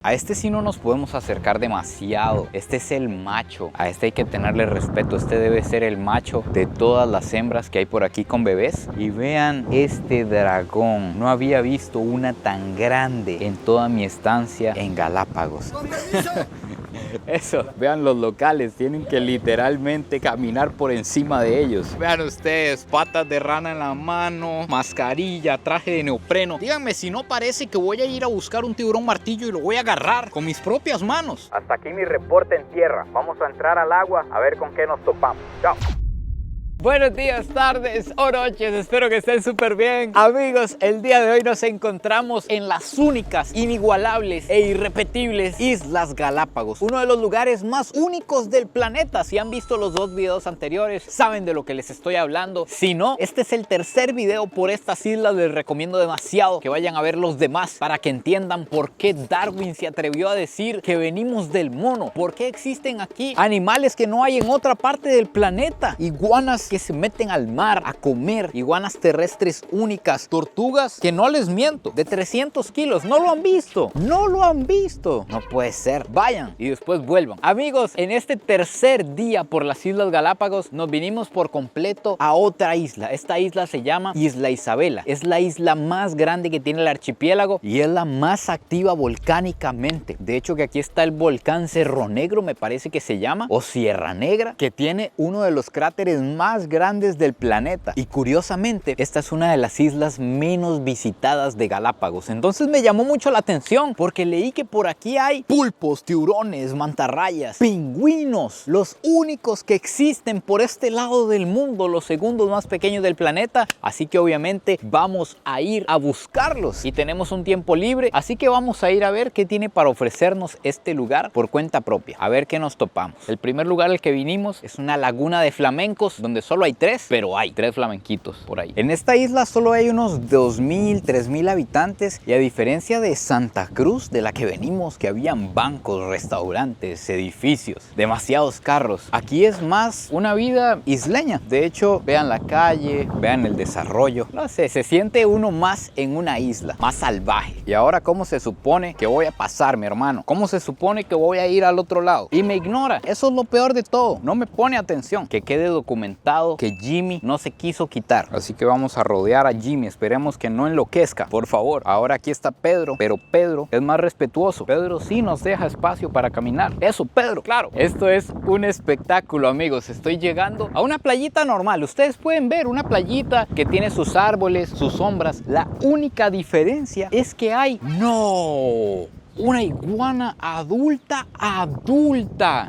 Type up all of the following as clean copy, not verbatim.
A este sí no nos podemos acercar demasiado. Este es el macho. A este hay que tenerle respeto. Este debe ser el macho de todas las hembras que hay por aquí con bebés. Y vean este dragón. No había visto una tan grande en toda mi estancia en Galápagos. Eso, vean los locales, tienen que literalmente caminar por encima de ellos. Vean ustedes, patas de rana en la mano, mascarilla, traje de neopreno. Díganme si no parece que voy a ir a buscar un tiburón martillo y lo voy a agarrar con mis propias manos. Hasta aquí mi reporte en tierra. Vamos a entrar al agua a ver con qué nos topamos. Chao. Buenos días, tardes o noches, espero que estén súper bien. Amigos, el día de hoy nos encontramos en las únicas, inigualables e irrepetibles Islas Galápagos. Uno de los lugares más únicos del planeta. Si han visto los dos videos anteriores, saben de lo que les estoy hablando. Si no, este es el tercer video por estas islas. Les recomiendo demasiado que vayan a ver los demás para que entiendan por qué Darwin se atrevió a decir que venimos del mono. Por qué existen aquí animales que no hay en otra parte del planeta. Iguanas que se meten al mar a comer, iguanas terrestres únicas, tortugas que no les miento, de 300 kilos. ¿No lo han visto? ¿No lo han visto? No puede ser. Vayan y después vuelvan. Amigos, en este tercer día por las Islas Galápagos nos vinimos por completo a otra isla. Esta isla se llama Isla Isabela. Es la isla más grande que tiene el archipiélago y es la más activa volcánicamente. De hecho, que aquí está el volcán Cerro Negro, me parece que se llama, o Sierra Negra, que tiene uno de los cráteres más grandes del planeta. Y curiosamente, esta es una de las islas menos visitadas de Galápagos. Entonces me llamó mucho la atención porque leí que por aquí hay pulpos, tiburones, mantarrayas, pingüinos, los únicos que existen por este lado del mundo, los segundos más pequeños del planeta. Así que obviamente vamos a ir a buscarlos y tenemos un tiempo libre, así que vamos a ir a ver qué tiene para ofrecernos este lugar por cuenta propia, a ver qué nos topamos. El primer lugar al que vinimos es una laguna de flamencos donde solo hay tres, pero hay tres flamenquitos por ahí. En esta isla solo hay unos 2.000, 3.000 habitantes y a diferencia de Santa Cruz, de la que venimos, que habían bancos, restaurantes, edificios, demasiados carros, aquí es más una vida isleña. De hecho, vean la calle, vean el desarrollo, no sé, se siente uno más en una isla, más salvaje. Y ahora, ¿cómo se supone que voy a pasar, mi hermano? ¿Cómo se supone que voy a ir al otro lado? Y me ignora, eso es lo peor de todo, no me pone atención. Que quede documentado que Jimmy no se quiso quitar, así que vamos a rodear a Jimmy, esperemos que no enloquezca, por favor. Ahora aquí está Pedro, pero Pedro es más respetuoso. Pedro sí nos deja espacio para caminar. Eso, Pedro, claro. Esto es un espectáculo, amigos. Estoy llegando a una playita normal. Ustedes pueden ver una playita que tiene sus árboles, sus sombras. La única diferencia es que hay una iguana adulta.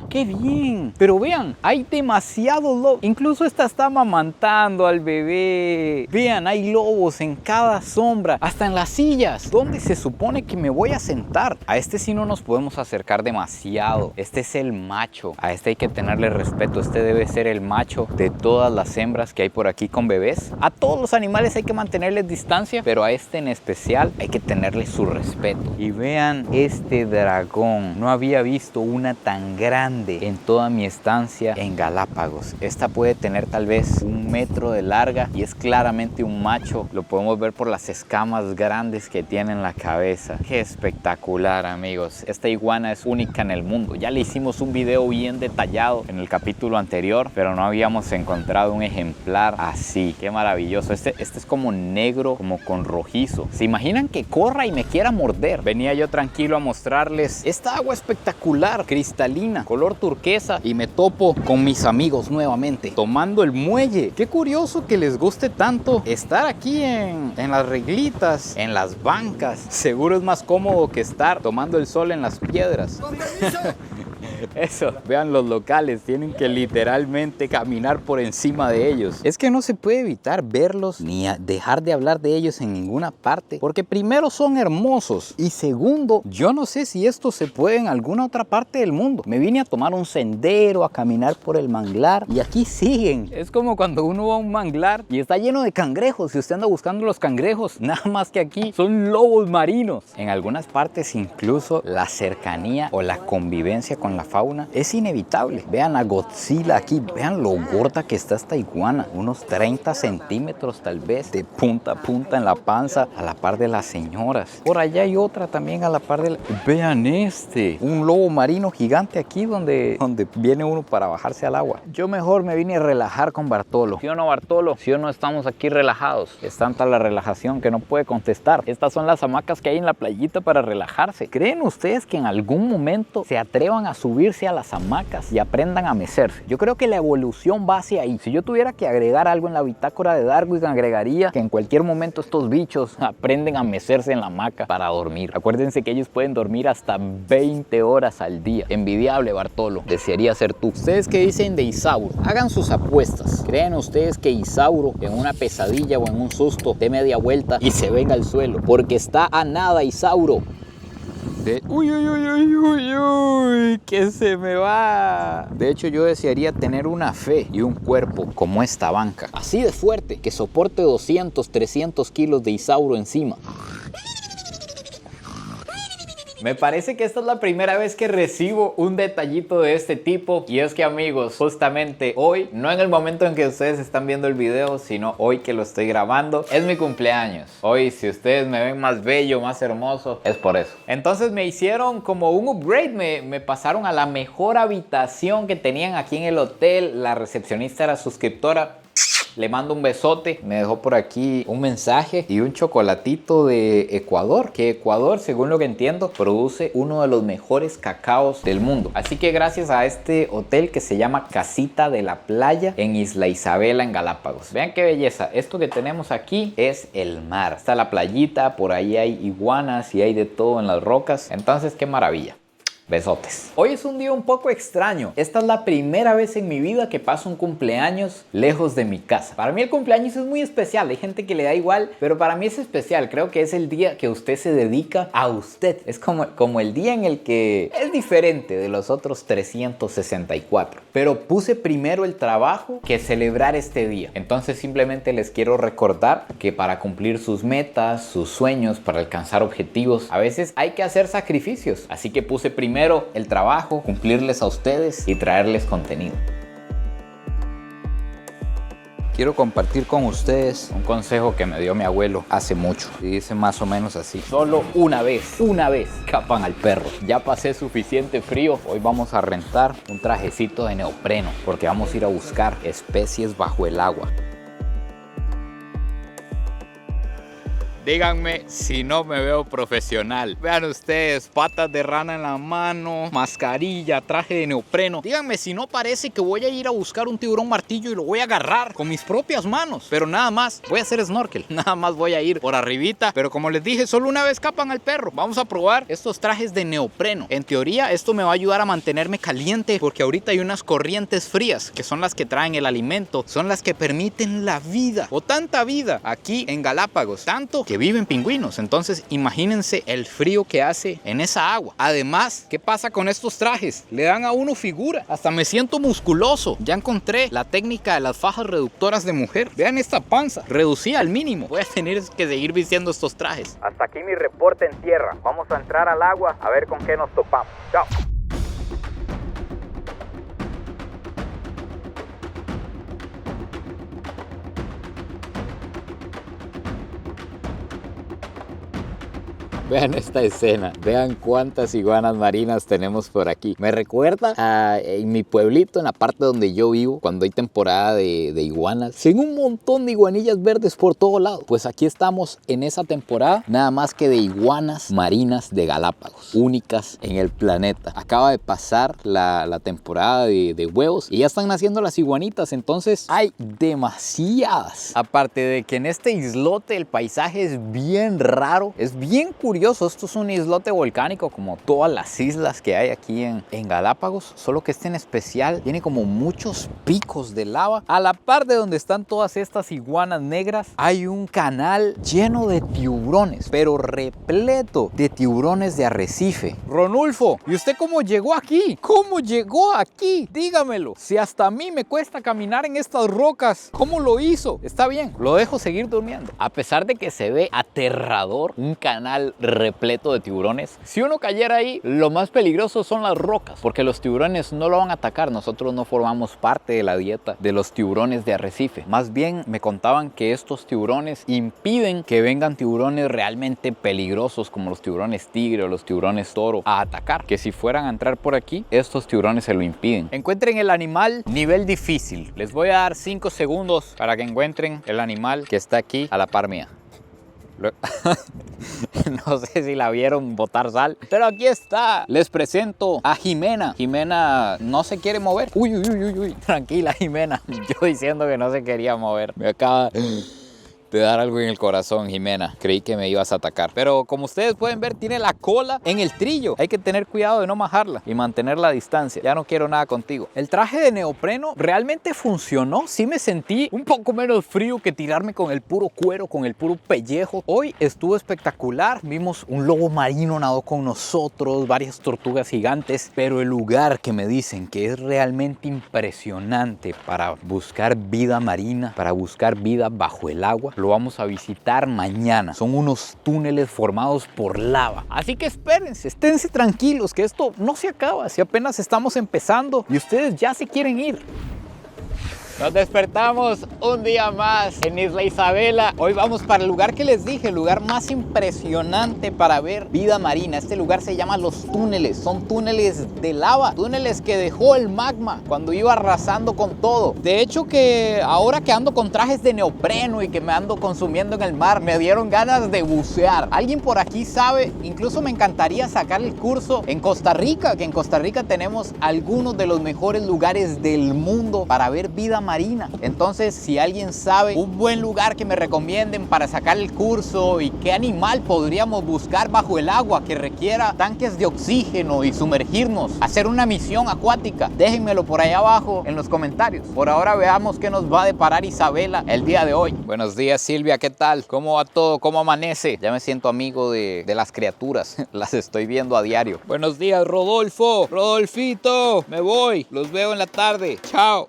¡Qué bien! Pero vean, hay demasiados lobos. Incluso esta está amamantando al bebé. Vean, hay lobos en cada sombra, hasta en las sillas. ¿Dónde se supone que me voy a sentar? A este sí no nos podemos acercar demasiado. Este es el macho. A este hay que tenerle respeto. Este debe ser el macho de todas las hembras que hay por aquí con bebés. A todos los animales hay que mantenerles distancia, pero a este en especial hay que tenerle su respeto. Y vean este dragón. No había visto una tan grande en toda mi estancia en Galápagos. Esta puede tener tal vez 1 metro de larga y es claramente un macho. Lo podemos ver por las escamas grandes que tiene en la cabeza. Qué espectacular, amigos. Esta iguana es única en el mundo. Ya le hicimos un video bien detallado en el capítulo anterior, pero no habíamos encontrado un ejemplar así. Qué maravilloso. Este es como negro, como con rojizo. ¿Se imaginan que corra y me quiera morder? Venía yo tranquilo a mostrarles esta agua espectacular, cristalina, color turquesa, y me topo con mis amigos nuevamente tomando el muelle. Qué curioso que les guste tanto estar aquí en las reglitas, en las bancas. Seguro es más cómodo que estar tomando el sol en las piedras. Eso, vean los locales, tienen que literalmente caminar por encima de ellos. Es que no se puede evitar verlos ni dejar de hablar de ellos en ninguna parte, porque primero son hermosos y segundo, yo no sé si esto se puede en alguna otra parte del mundo. Me vine a tomar un sendero, a caminar por el manglar y aquí siguen. Es como cuando uno va a un manglar y está lleno de cangrejos y usted anda buscando los cangrejos, nada más que aquí son lobos marinos. En algunas partes incluso la cercanía o la convivencia con la fauna, es inevitable. Vean a Godzilla aquí, vean lo gorda que está esta iguana, unos 30 centímetros tal vez, de punta a punta en la panza, a la par de las señoras. Por allá hay otra también a la par de la... Vean un lobo marino gigante aquí donde viene uno para bajarse al agua. Yo mejor me vine a relajar con Bartolo. ¿Sí o no, Bartolo? ¿Sí o no estamos aquí relajados? Es tanta la relajación que no puede contestar. Estas son las hamacas que hay en la playita para relajarse. ¿Creen ustedes que en algún momento se atrevan a subirse a las hamacas y aprendan a mecerse? Yo creo que la evolución va hacia ahí. Si yo tuviera que agregar algo en la bitácora de Darwin, agregaría que en cualquier momento estos bichos aprenden a mecerse en la hamaca para dormir. Acuérdense que ellos pueden dormir hasta 20 horas al día. Envidiable, Bartolo. Desearía ser tú. ¿Ustedes qué dicen de Isauro? Hagan sus apuestas. ¿Creen ustedes que Isauro en una pesadilla o en un susto dé media vuelta y se venga al suelo? Porque está a nada, Isauro. Uy, que se me va. De hecho, yo desearía tener una fe y un cuerpo como esta banca. Así de fuerte, que soporte 200, 300 kilos de Isauro encima. Me parece que esta es la primera vez que recibo un detallito de este tipo. Y es que, amigos, justamente hoy, no en el momento en que ustedes están viendo el video, sino hoy que lo estoy grabando, es mi cumpleaños. Hoy, si ustedes me ven más bello, más hermoso, es por eso. Entonces me hicieron como un upgrade, me pasaron a la mejor habitación que tenían aquí en el hotel. La recepcionista era suscriptora. Le mando un besote. Me dejó por aquí un mensaje y un chocolatito de Ecuador. Que Ecuador, según lo que entiendo, produce uno de los mejores cacaos del mundo. Así que gracias a este hotel que se llama Casita de la Playa en Isla Isabela, en Galápagos. Vean qué belleza. Esto que tenemos aquí es el mar. Está la playita, por ahí hay iguanas y hay de todo en las rocas. Entonces, qué maravilla. Besotes. Hoy es un día un poco extraño. Esta es la primera vez en mi vida que paso un cumpleaños lejos de mi casa. Para mí el cumpleaños es muy especial. Hay gente que le da igual, pero para mí es especial. Creo que es el día que usted se dedica a usted. Es como el día en el que es diferente de los otros 364. Pero puse primero el trabajo que celebrar este día. Entonces simplemente les quiero recordar que para cumplir sus metas, sus sueños, para alcanzar objetivos, a veces hay que hacer sacrificios. Así que puse primero el trabajo, cumplirles a ustedes y traerles contenido. Quiero compartir con ustedes un consejo que me dio mi abuelo hace mucho. Y dice más o menos así: solo una vez capan al perro. Ya pasé suficiente frío. Hoy vamos a rentar un trajecito de neopreno porque vamos a ir a buscar especies bajo el agua. Díganme si no me veo profesional. Vean ustedes, patas de rana en la mano, mascarilla, traje de neopreno. Díganme si no parece que voy a ir a buscar un tiburón martillo y lo voy a agarrar con mis propias manos. Pero nada más, voy a hacer snorkel. Nada más voy a ir por arribita. Pero como les dije, solo una vez capan al perro. Vamos a probar estos trajes de neopreno. En teoría, esto me va a ayudar a mantenerme caliente porque ahorita hay unas corrientes frías que son las que traen el alimento. Son las que permiten la vida, o tanta vida, aquí en Galápagos. Tanto que viven pingüinos. Entonces imagínense el frío que hace en esa agua. Además, ¿qué pasa con estos trajes? Le dan a uno figura. Hasta me siento musculoso. Ya encontré la técnica de las fajas reductoras de mujer. Vean esta panza, reducida al mínimo. Voy a tener que seguir vistiendo estos trajes. Hasta aquí mi reporte en tierra. Vamos a entrar al agua a ver con qué nos topamos. Chao. Vean esta escena, vean cuántas iguanas marinas tenemos por aquí. Me recuerda en mi pueblito, en la parte donde yo vivo, cuando hay temporada de iguanas. Se ven un montón de iguanillas verdes por todo lado. Pues aquí estamos en esa temporada, nada más que de iguanas marinas de Galápagos, únicas en el planeta. Acaba de pasar la temporada de huevos y ya están naciendo las iguanitas, entonces hay demasiadas. Aparte de que en este islote el paisaje es bien raro, es bien curioso. Esto es un islote volcánico como todas las islas que hay aquí en Galápagos, solo que este en especial tiene como muchos picos de lava. A la par de donde están todas estas iguanas negras hay un canal lleno de tiburones, pero repleto de tiburones de arrecife. Ronulfo, ¿y usted cómo llegó aquí? ¿Cómo llegó aquí? Dígamelo. Si hasta a mí me cuesta caminar en estas rocas, ¿cómo lo hizo? Está bien, lo dejo seguir durmiendo. A pesar de que se ve aterrador, un canal repleto de tiburones. Si uno cayera ahí, lo más peligroso son las rocas, porque los tiburones no lo van a atacar. Nosotros no formamos parte de la dieta de los tiburones de arrecife. Más bien me contaban que estos tiburones impiden que vengan tiburones realmente peligrosos como los tiburones tigre o los tiburones toro a atacar, que si fueran a entrar por aquí, estos tiburones se lo impiden. Encuentren el animal nivel difícil. Les voy a dar 5 segundos para que encuentren el animal que está aquí a la par mía. No sé si la vieron botar sal, pero aquí está. Les presento a Jimena. Jimena no se quiere mover. Uy, uy, uy, uy. Tranquila, Jimena. Yo diciendo que no se quería mover. Me acaba de dar algo en el corazón, Jimena. Creí que me ibas a atacar. Pero como ustedes pueden ver, tiene la cola en el trillo. Hay que tener cuidado de no majarla y mantener la distancia. Ya no quiero nada contigo. El traje de neopreno realmente funcionó. Sí me sentí un poco menos frío que tirarme con el puro cuero, con el puro pellejo. Hoy estuvo espectacular. Vimos un lobo marino nadó con nosotros, varias tortugas gigantes. Pero el lugar que me dicen que es realmente impresionante para buscar vida marina, para buscar vida bajo el agua, lo vamos a visitar mañana. Son unos túneles formados por lava. Así que espérense, esténse tranquilos que esto no se acaba. Si apenas estamos empezando y ustedes ya se quieren ir. Nos despertamos un día más en Isla Isabela. Hoy vamos para el lugar que les dije, el lugar más impresionante para ver vida marina. Este lugar se llama Los Túneles. Son túneles de lava, túneles que dejó el magma cuando iba arrasando con todo. De hecho que ahora que ando con trajes de neopreno y que me ando consumiendo en el mar, me dieron ganas de bucear. ¿Alguien por aquí sabe? Incluso me encantaría sacar el curso en Costa Rica, que en Costa Rica tenemos algunos de los mejores lugares del mundo para ver vida marina. Entonces, si alguien sabe un buen lugar que me recomienden para sacar el curso y qué animal podríamos buscar bajo el agua que requiera tanques de oxígeno y sumergirnos, hacer una misión acuática, déjenmelo por ahí abajo en los comentarios. Por ahora veamos qué nos va a deparar Isabela el día de hoy. Buenos días, Silvia, ¿qué tal? ¿Cómo va todo? ¿Cómo amanece? Ya me siento amigo de las criaturas, las estoy viendo a diario. Buenos días, Rodolfo, Rodolfito, me voy, los veo en la tarde, chao.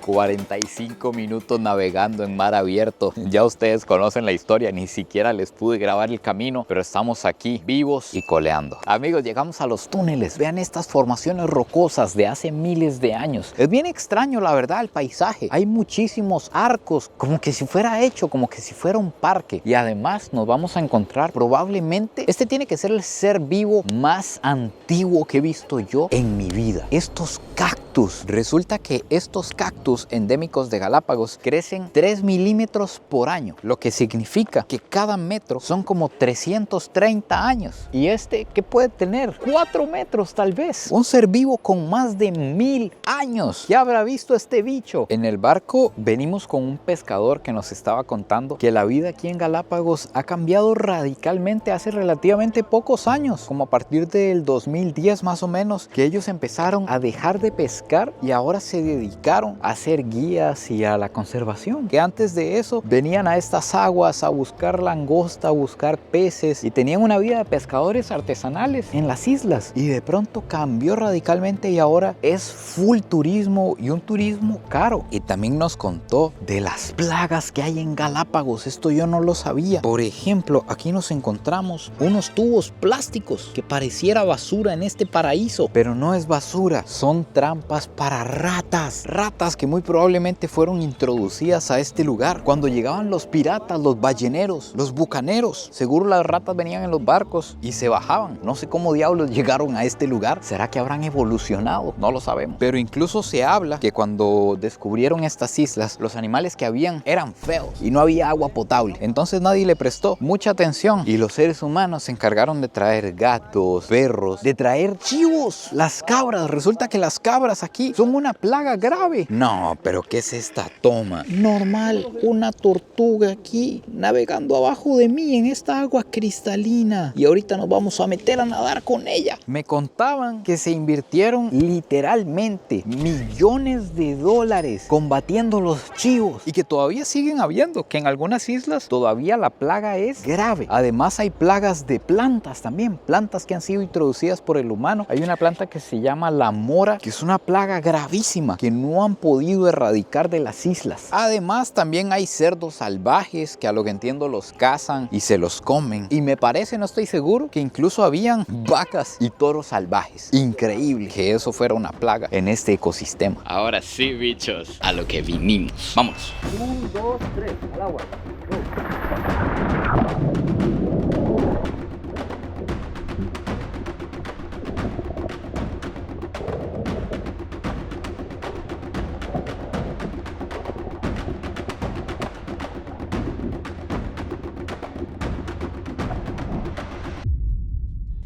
45 minutos navegando en mar abierto. Ya ustedes conocen la historia, ni siquiera les pude grabar el camino, pero estamos aquí vivos y coleando. Amigos, llegamos a los túneles. Vean estas formaciones rocosas de hace miles de años. Es bien extraño, la verdad, el paisaje. Hay muchísimos arcos, como que si fuera hecho, como que si fuera un parque. Y además nos vamos a encontrar probablemente, este tiene que ser el ser vivo más antiguo que he visto yo en mi vida. Estos cactus. Resulta que estos cactus endémicos de Galápagos crecen 3 milímetros por año, lo que significa que cada metro son como 330 años. Y este, ¿qué puede tener? 4 metros tal vez. Un ser vivo con más de 1000 años. ¿Ya habrá visto este bicho? En el barco venimos con un pescador que nos estaba contando que la vida aquí en Galápagos ha cambiado radicalmente hace relativamente pocos años, como a partir del 2010 más o menos, que ellos empezaron a dejar de pescar y ahora se dedicaron a hacer guías y a la conservación, que antes de eso venían a estas aguas a buscar langosta, a buscar peces y tenían una vida de pescadores artesanales en las islas, y de pronto cambió radicalmente y ahora es full turismo y un turismo caro. Y también nos contó de las plagas que hay en Galápagos. Esto yo no lo sabía. Por ejemplo, aquí nos encontramos unos tubos plásticos que pareciera basura en este paraíso, pero no es basura, son trampas para ratas que muy probablemente fueron introducidas a este lugar cuando llegaban los piratas, los balleneros, los bucaneros. Seguro las ratas venían en los barcos y se bajaban. No sé cómo diablos llegaron a este lugar. ¿Será que habrán evolucionado? No lo sabemos. Pero incluso se habla que cuando descubrieron estas islas, los animales que habían eran feos y no había agua potable. Entonces nadie le prestó mucha atención y los seres humanos se encargaron de traer gatos, perros, de traer chivos, las cabras. Resulta que las cabras aquí son una plaga grave. No, pero ¿qué es esta toma? Normal, una tortuga aquí navegando abajo de mí en esta agua cristalina. Y ahorita nos vamos a meter a nadar con ella. Me contaban que se invirtieron literalmente millones de dólares combatiendo los chivos. Y que todavía siguen habiendo, que en algunas islas todavía la plaga es grave. Además hay plagas de plantas también, plantas que han sido introducidas por el humano. Hay una planta que se llama la mora, que es una plaga gravísima, que no han podido querido erradicar de las islas. Además, también hay cerdos salvajes que a lo que entiendo los cazan y se los comen. Y me parece, no estoy seguro, que incluso habían vacas y toros salvajes. Increíble que eso fuera una plaga en este ecosistema. Ahora sí, bichos, a lo que vinimos. Vámonos. 1, 2, 3, al agua.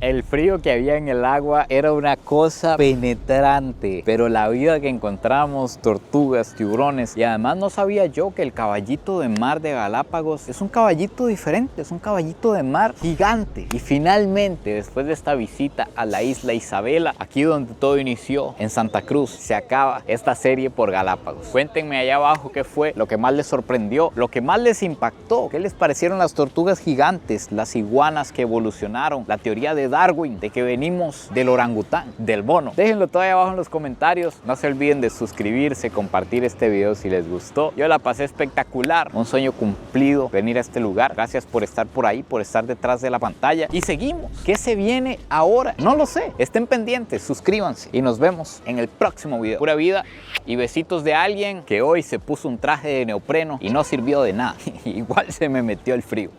El frío que había en el agua era una cosa penetrante, pero la vida que encontramos, tortugas, tiburones, y además no sabía yo que el caballito de mar de Galápagos es un caballito diferente, es un caballito de mar gigante. Y finalmente, después de esta visita a la isla Isabela, aquí donde todo inició, en Santa Cruz, se acaba esta serie por Galápagos. Cuéntenme allá abajo qué fue lo que más les sorprendió, lo que más les impactó, qué les parecieron las tortugas gigantes, las iguanas que evolucionaron, la teoría de Darwin, de que venimos del orangután, del mono. Déjenlo todo ahí abajo en los comentarios. No se olviden de suscribirse, compartir este video si les gustó. Yo la pasé espectacular, un sueño cumplido venir a este lugar. Gracias por estar por ahí, por estar detrás de la pantalla. Y seguimos. ¿Qué se viene ahora? No lo sé. Estén pendientes, suscríbanse y nos vemos en el próximo video. Pura vida y besitos de alguien que hoy se puso un traje de neopreno y no sirvió de nada. Igual se me metió el frío.